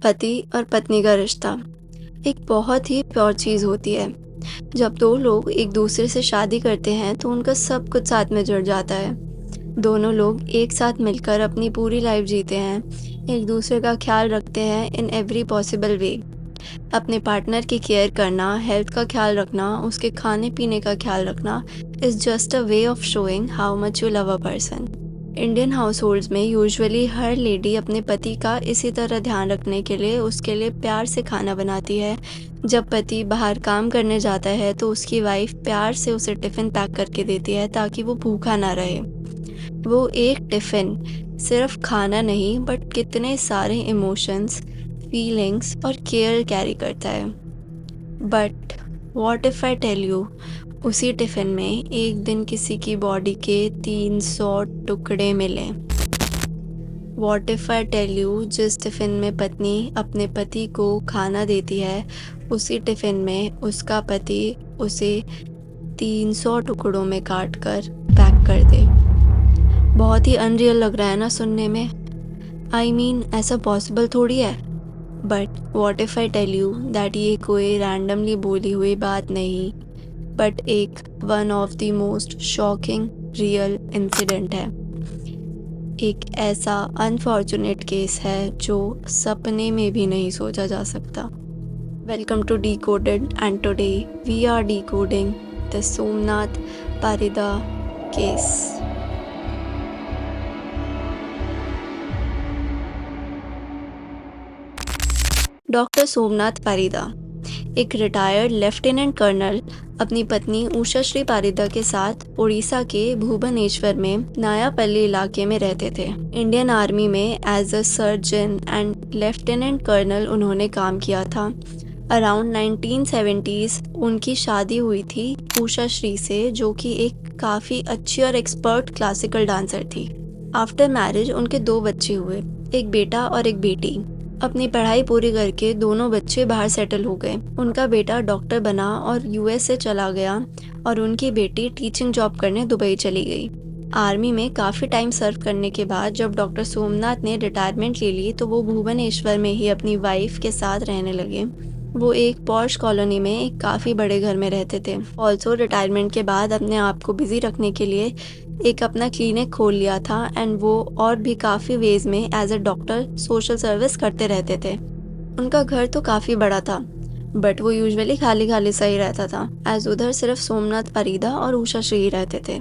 पति और पत्नी का रिश्ता एक बहुत ही प्योर चीज़ होती है। जब दो लोग एक दूसरे से शादी करते हैं तो उनका सब कुछ साथ में जुड़ जाता है। दोनों लोग एक साथ मिलकर अपनी पूरी लाइफ जीते हैं, एक दूसरे का ख्याल रखते हैं इन एवरी पॉसिबल वे। अपने पार्टनर की केयर करना, हेल्थ का ख्याल रखना, उसके खाने पीने का ख्याल रखना is just a way of showing how much you love a person. Indian house holds में यूजुअली हर लेडी अपने पति का इसी तरह ध्यान रखने के लिए उसके लिए प्यार से खाना बनाती है। जब पति बाहर काम करने जाता है तो उसकी वाइफ प्यार से उसे टिफ़िन पैक करके देती है ताकि वो भूखा ना रहे। वो एक टिफ़िन सिर्फ खाना नहीं बट कितने सारे इमोशंस, फीलिंग्स और केयर कैरी करता है। But what if I tell you, उसी टिफ़िन में एक दिन किसी की बॉडी के 300 टुकड़े मिले। What if I tell you, जिस टिफ़िन में पत्नी अपने पति को खाना देती है, उसी टिफ़िन में उसका पति उसे 300 टुकड़ों में काट कर पैक कर दे। बहुत ही अनरियल लग रहा है ना सुनने में। आई मीन ऐसा पॉसिबल थोड़ी है। But what if I tell you that ये कोई रैंडमली बोली हुई बात नहीं, बट एक one of the most shocking real incident है। एक ऐसा अनफॉर्चुनेट केस है जो सपने में भी नहीं सोचा जा सकता। Welcome to Decoded and today we are decoding the Somnath Parida case. Doctor Somnath Parida, एक रिटायर्ड लेफ्टिनेंट कर्नल, अपनी पत्नी उषाश्री पारिदा के साथ उड़ीसा के भुवनेश्वर में नायापल्ली इलाके में रहते थे। इंडियन आर्मी में as a surgeon and lieutenant colonel उन्होंने काम किया था। अराउंड 1970s उनकी शादी हुई थी उषाश्री से, जो कि एक काफ़ी अच्छी और एक्सपर्ट क्लासिकल डांसर थी। आफ्टर मैरिज उनके 2 बच्चे हुए, एक बेटा और एक बेटी। अपनी पढ़ाई पूरी करके दोनों बच्चे बाहर सेटल हो गए। उनका बेटा डॉक्टर बना और यूएस से चला गया और उनकी बेटी टीचिंग जॉब करने दुबई चली गई। आर्मी में काफ़ी टाइम सर्व करने के बाद जब डॉक्टर सोमनाथ ने रिटायरमेंट ले ली तो वो भुवनेश्वर में ही अपनी वाइफ के साथ रहने लगे। वो एक पॉश कॉलोनी में एक काफ़ी बड़े घर में रहते थे। ऑल्सो रिटायरमेंट के बाद अपने आप को बिजी रखने के लिए एक अपना क्लिनिक खोल लिया था एंड वो और भी काफ़ी वेज में as a doctor social service करते रहते थे। उनका घर तो काफ़ी बड़ा था बट वो यूजुअली खाली खाली सा ही रहता था, एज उधर सिर्फ सोमनाथ पारिदा और उषाश्री ही रहते थे।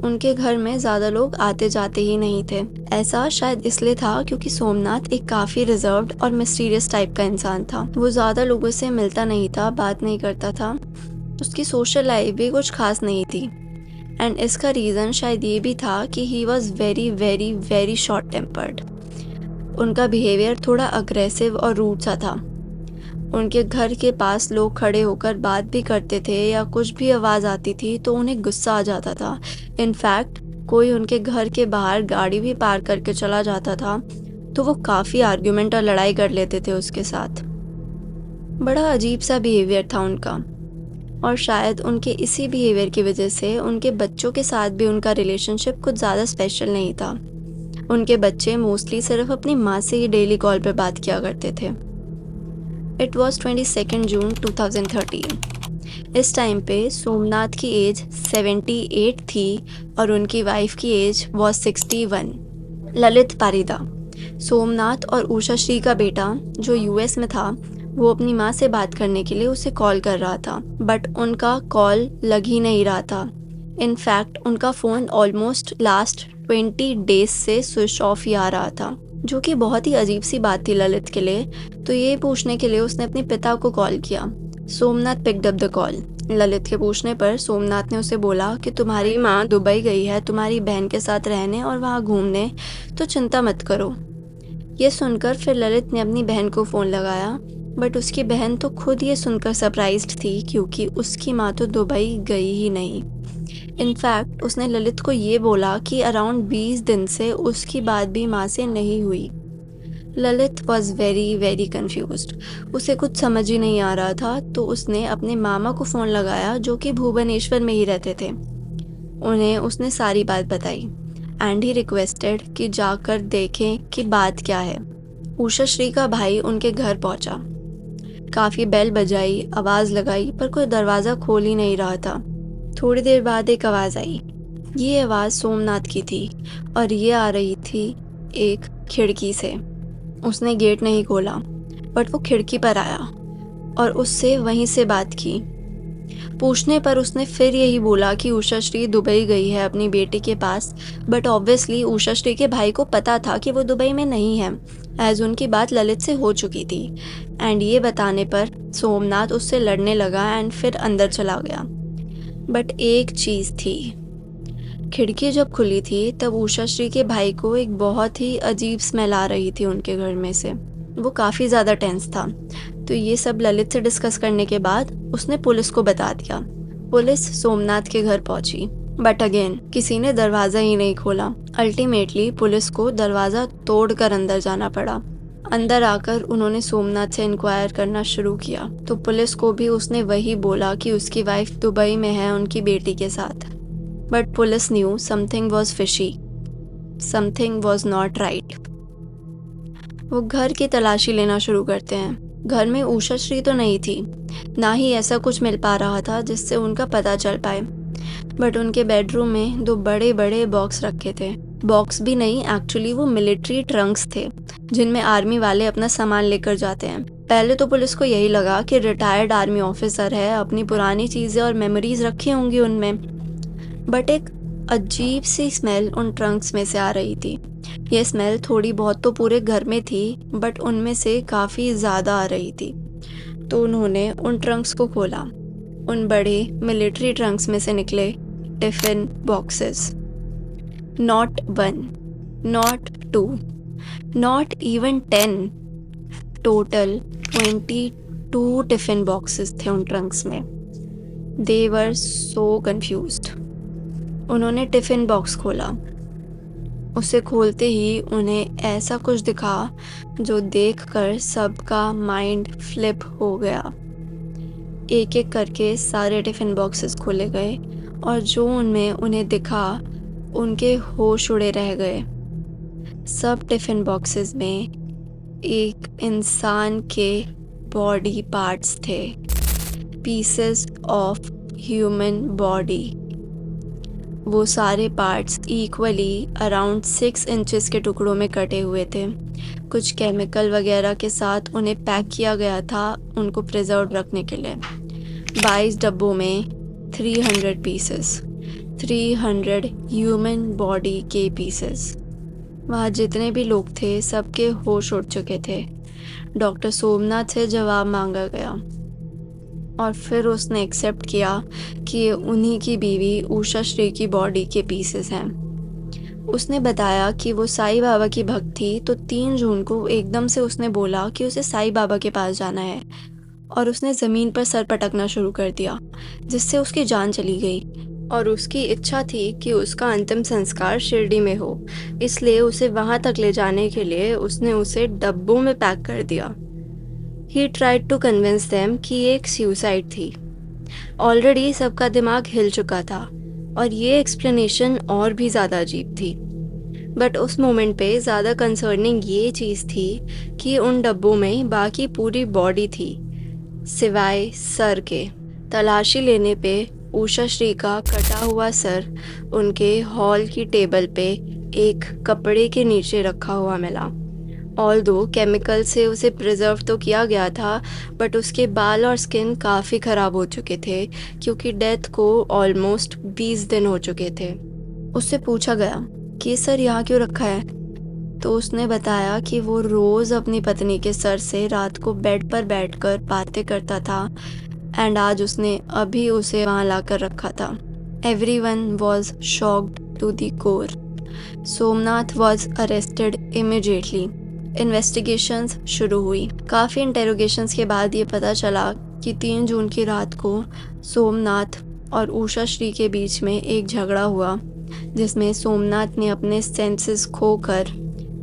उनके घर में ज़्यादा लोग आते जाते ही नहीं थे। ऐसा शायद इसलिए था क्योंकि सोमनाथ एक काफ़ी रिजर्व्ड और मिस्टीरियस टाइप का इंसान था। वो ज़्यादा लोगों से मिलता नहीं था, बात नहीं करता था। उसकी सोशल लाइफ भी कुछ खास नहीं थी एंड इसका रीज़न शायद ये भी था कि he was very very very short tempered. उनका बिहेवियर थोड़ा अग्रेसिव और रूड सा था। उनके घर के पास लोग खड़े होकर बात भी करते थे या कुछ भी आवाज़ आती थी तो उन्हें गुस्सा आ जाता था। इनफैक्ट कोई उनके घर के बाहर गाड़ी भी पार्क करके चला जाता था तो वो काफ़ी आर्ग्यूमेंट और लड़ाई कर लेते थे उसके साथ। बड़ा अजीब सा बिहेवियर था उनका और शायद उनके इसी बिहेवियर की वजह से उनके बच्चों के साथ भी उनका रिलेशनशिप कुछ ज़्यादा स्पेशल नहीं था। उनके बच्चे मोस्टली सिर्फ अपनी माँ से ही डेली कॉल पर बात किया करते थे। इट वॉज 22 जून 2013। इस टाइम पे सोमनाथ की एज 78 थी और उनकी वाइफ की एज वॉज 61। ललित पारिदा, सोमनाथ और उषाश्री का बेटा जो यूएस में था, वो अपनी माँ से बात करने के लिए उसे कॉल कर रहा था बट उनका कॉल लग ही नहीं रहा था। इनफैक्ट उनका फ़ोन ऑलमोस्ट लास्ट 20 डेज से स्विच ऑफ ही आ रहा था, जो कि बहुत ही अजीब सी बात थी ललित के लिए। तो ये पूछने के लिए उसने अपने पिता को कॉल किया। Somnath picked up the call. Lalit के पूछने पर सोमनाथ ने उसे बोला कि तुम्हारी माँ दुबई गई है तुम्हारी बहन के साथ रहने और वहाँ घूमने, तो चिंता मत करो। ये सुनकर फिर ललित ने अपनी बहन को फ़ोन लगाया बट उसकी बहन तो खुद ये सुनकर सरप्राइज्ड थी क्योंकि उसकी माँ तो दुबई गई ही नहीं। इनफैक्ट उसने ललित को ये बोला कि अराउंड 20 दिन से उसकी बात भी माँ से नहीं हुई। Lalit was very very confused. उसे कुछ समझ ही नहीं आ रहा था तो उसने अपने मामा को फ़ोन लगाया जो कि भुवनेश्वर में ही रहते थे। उन्हें उसने सारी बात बताई एंड ही रिक्वेस्टेड कि जाकर देखें कि बात क्या है। उषाश्री का भाई उनके घर पहुंचा। काफ़ी बेल बजाई, आवाज़ लगाई, पर कोई दरवाज़ा खोल ही नहीं रहा था। थोड़ी देर बाद एक आवाज़ आई। ये आवाज़ सोमनाथ की थी और ये आ रही थी एक खिड़की से। उसने गेट नहीं खोला, बट वो खिड़की पर आया और उससे वहीं से बात की। पूछने पर उसने फिर यही बोला कि उषाश्री दुबई गई है अपनी बेटी के पास, बट ऑब्वियसली उषाश्री के भाई को पता था कि वो दुबई में नहीं है, एज उनकी बात ललित से हो चुकी थी। एंड ये बताने पर सोमनाथ उससे लड़ने लगा एंड फिर अंदर चला गया। बट एक चीज़ थी, खिड़की जब खुली थी तब उषाश्री के भाई को एक बहुत ही अजीब स्मेल आ रही थी उनके घर में से। वो काफ़ी ज़्यादा टेंस था। तो ये सब ललित से डिस्कस करने के बाद उसने पुलिस को बता दिया। पुलिस सोमनाथ के घर पहुंची, बट अगेन किसी ने दरवाज़ा ही नहीं खोला। अल्टीमेटली पुलिस को दरवाज़ा तोड़कर अंदर जाना पड़ा। अंदर आकर उन्होंने सोमनाथ से इंक्वायर करना शुरू किया, तो पुलिस को भी उसने वही बोला कि उसकी वाइफ दुबई में है उनकी बेटी के साथ। But police new something was fishy, something was not right. वो घर की तलाशी लेना शुरू करते हैं। घर में उषाश्री तो नहीं थी, ना ही ऐसा कुछ मिल पा रहा था जिससे उनका पता चल पाए। बट उनके बेडरूम में 2 बड़े बड़े बॉक्स रखे थे। बॉक्स भी नहीं, एक्चुअली वो मिलिट्री ट्रंक्स थे जिनमें आर्मी वाले अपना सामान लेकर जाते हैं। पहले तो पुलिस को यही लगा कि रिटायर्ड आर्मी ऑफिसर है, अपनी पुरानी चीज़ें और मेमोरीज रखी होंगी उनमें। बट एक अजीब सी स्मेल उन ट्रंक्स में से आ रही थी। ये स्मेल थोड़ी बहुत तो पूरे घर में थी, बट उनमें से काफ़ी ज़्यादा आ रही थी। तो उन्होंने उन ट्रंक्स को खोला। उन बड़े मिलिट्री ट्रंक्स में से निकले tiffin boxes. Not 1, not 2, not even 10, total 22 tiffin boxes थे उन ट्रंक्स में। दे वर सो कन्फ्यूज्ड। उन्होंने टिफ़िन बॉक्स खोला। उसे खोलते ही उन्हें ऐसा कुछ दिखा जो देखकर सबका माइंड फ्लिप हो गया। एक एक करके सारे टिफ़िन बॉक्सेस खोले गए और जो उनमें उन्हें दिखा उनके होश उड़े रह गए। सब टिफ़िन बॉक्सेस में एक इंसान के बॉडी पार्ट्स थे, पीसेस ऑफ ह्यूमन बॉडी। वो सारे पार्ट्स इक्वली अराउंड 6 इंचेस के टुकड़ों में कटे हुए थे। कुछ केमिकल वगैरह के साथ उन्हें पैक किया गया था उनको प्रिजर्व रखने के लिए। 22 डब्बों में 300 पीसेस, 300 ह्यूमन बॉडी के पीसेस। वहाँ जितने भी लोग थे सबके होश उड़ चुके थे। डॉक्टर सोमनाथ से जवाब मांगा गया और फिर उसने एक्सेप्ट किया कि ये उन्हीं की बीवी उषाश्री की बॉडी के पीसेस हैं। उसने बताया कि वो साईं बाबा की भक्त थी, तो 3 जून को एकदम से उसने बोला कि उसे साईं बाबा के पास जाना है और उसने ज़मीन पर सर पटकना शुरू कर दिया, जिससे उसकी जान चली गई। और उसकी इच्छा थी कि उसका अंतिम संस्कार शिरडी में हो, इसलिए उसे वहाँ तक ले जाने के लिए उसने उसे डब्बों में पैक कर दिया। He tried to convince them कि ये एक सुसाइड थी। ऑलरेडी सबका दिमाग हिल चुका था और ये एक्सप्लेनेशन और भी ज़्यादा अजीब थी। बट उस मोमेंट पे ज़्यादा कंसर्निंग ये चीज़ थी कि उन डब्बों में बाकी पूरी बॉडी थी सिवाय सर के। तलाशी लेने पे उषाश्री का कटा हुआ सर उनके हॉल की टेबल पे एक कपड़े के नीचे रखा हुआ मिला। ऑल्दो केमिकल से उसे प्रिजर्व तो किया गया था, बट उसके बाल और स्किन काफ़ी ख़राब हो चुके थे क्योंकि डेथ को ऑलमोस्ट 20 दिन हो चुके थे। उससे पूछा गया कि सर यहाँ क्यों रखा है, तो उसने बताया कि वो रोज़ अपनी पत्नी के सर से रात को बेड पर बैठकर बातें करता था एंड आज उसने अभी उसे वहाँ लाकर रखा था। Everyone was shocked to the core. Somnath was arrested immediately. Investigations शुरू हुई। काफ़ी इंटेरोगेशंस के बाद ये पता चला कि 3 जून की रात को सोमनाथ और उषाश्री के बीच में एक झगड़ा हुआ, जिसमें सोमनाथ ने अपने सेंसेस खोकर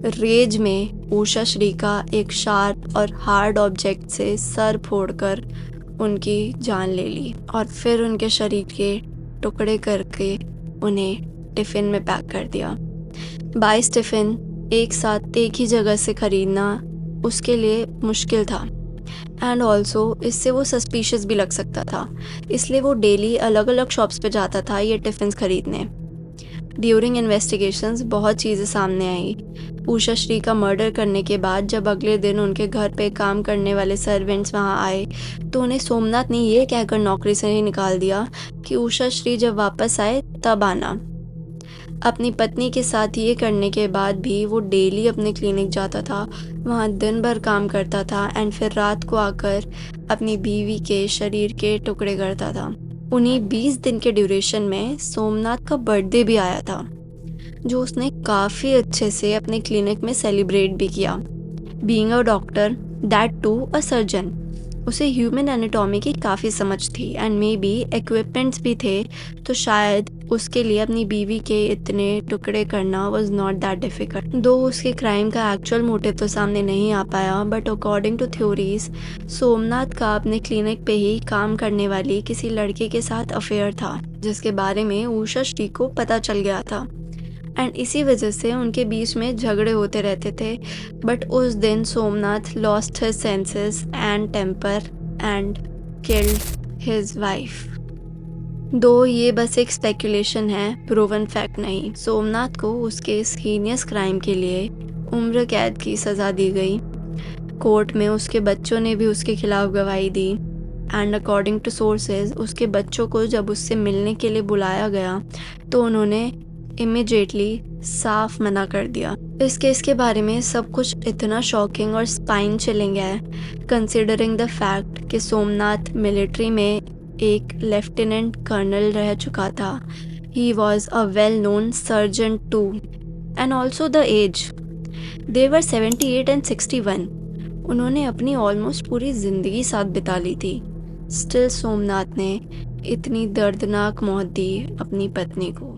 रेज में उषाश्री का एक शार्प और हार्ड ऑब्जेक्ट से सर फोड़कर उनकी जान ले ली और फिर उनके शरीर के टुकड़े करके उन्हें टिफ़िन में पैक कर दिया। 22 टिफ़िन एक साथ एक ही जगह से खरीदना उसके लिए मुश्किल था एंड ऑल्सो इससे वो सस्पिशियस भी लग सकता था, इसलिए वो डेली अलग अलग शॉप्स पे जाता था ये टिफ़िन्स खरीदने। ड्यूरिंग इन्वेस्टिगेशंस बहुत चीज़ें सामने आई। उषा श्री का मर्डर करने के बाद जब अगले दिन उनके घर पे काम करने वाले सर्वेंट्स वहाँ आए तो उन्हें सोमनाथ ने ये कहकर नौकरी से ही निकाल दिया कि उषा श्री जब वापस आए तब आना। अपनी पत्नी के साथ ये करने के बाद भी वो डेली अपने क्लिनिक जाता था, वहाँ दिन भर काम करता था एंड फिर रात को आकर अपनी बीवी के शरीर के टुकड़े करता था। उन्हीं 20 दिन के ड्यूरेशन में सोमनाथ का बर्थडे भी आया था, जो उसने काफ़ी अच्छे से अपने क्लिनिक में सेलिब्रेट भी किया। Being a doctor, that too a surgeon, उसे ह्यूमन एनाटॉमी की काफ़ी समझ थी एंड मे बी इक्विपमेंट्स भी थे, तो शायद उसके लिए अपनी बीवी के इतने टुकड़े करना वॉज नॉट दैट डिफ़िकल्ट। दो उसके क्राइम का एक्चुअल मोटिव तो सामने नहीं आ पाया, but according to theories Somnath का अपने क्लिनिक पे ही काम करने वाली किसी लड़के के साथ अफेयर था, जिसके बारे में उषा श्री को पता चल गया था एंड इसी वजह से उनके बीच में झगड़े होते रहते थे। बट उस दिन Somnath lost his senses and temper and killed his wife. दो ये बस एक स्पेकुलेशन है, प्रूवन फैक्ट नहीं। सोमनाथ को उसके इस हीनियस क्राइम के लिए उम्र कैद की सज़ा दी गई। कोर्ट में उसके बच्चों ने भी उसके खिलाफ गवाही दी एंड अकॉर्डिंग टू सोर्सेज उसके बच्चों को जब उससे मिलने के लिए बुलाया गया तो उन्होंने इमिडिएटली साफ मना कर दिया। इस केस के बारे में सब कुछ इतना शॉकिंग और स्पाइन चिलिंग है, कंसिडरिंग द फैक्ट कि सोमनाथ मिलिट्री में एक लेफ्टिनेंट कर्नल रह चुका था। He was a well known surgeon too and also the age, they were 78 and 61। उन्होंने अपनी ऑलमोस्ट पूरी ज़िंदगी साथ बिता ली थी। स्टिल सोमनाथ ने इतनी दर्दनाक मौत दी अपनी पत्नी को।